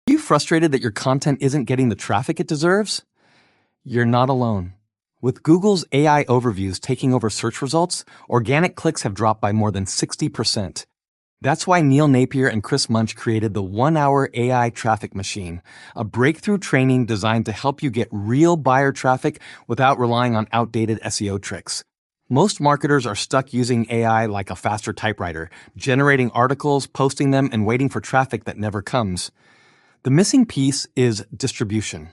Are you frustrated that your content isn't getting the traffic it deserves? You're not alone. With Google's AI overviews taking over search results, organic clicks have dropped by more than 60%. That's why Napier and Chris Munch created the 1-Hour AI Traffic Machine, a breakthrough training designed to help you get real buyer traffic without relying on outdated SEO tricks. Most marketers are stuck using AI like a faster typewriter, generating articles, posting them, and waiting for traffic that never comes. The missing piece is distribution.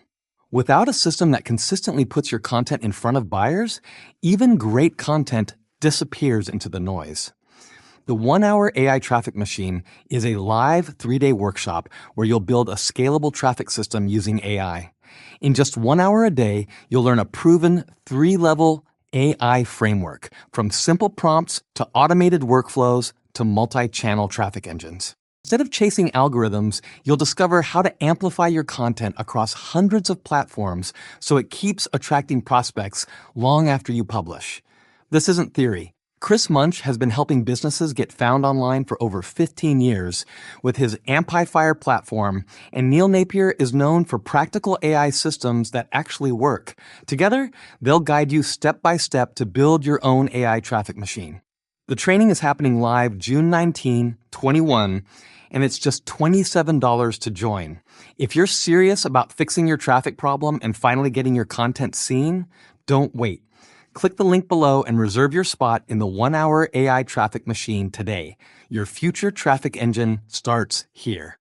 Without a system that consistently puts your content in front of buyers, even great content disappears into the noise. The 1-Hour AI Traffic Machine is a live 3-day workshop where you'll build a scalable traffic system using AI. In just 1 hour a day, you'll learn a proven 3-level AI framework, from simple prompts to automated workflows to multi-channel traffic engines. Instead of chasing algorithms, you'll discover how to amplify your content across hundreds of platforms so it keeps attracting prospects long after you publish. This isn't theory. Chris Munch has been helping businesses get found online for over 15 years with his Amplifier platform, and Napier is known for practical AI systems that actually work. Together, they'll guide you step by step to build your own AI traffic machine. The training is happening live June 19, 21, and it's just $27 to join. If you're serious about fixing your traffic problem and finally getting your content seen, don't wait. Click the link below and reserve your spot in the 1-Hour AI Traffic Machine today. Your future traffic engine starts here.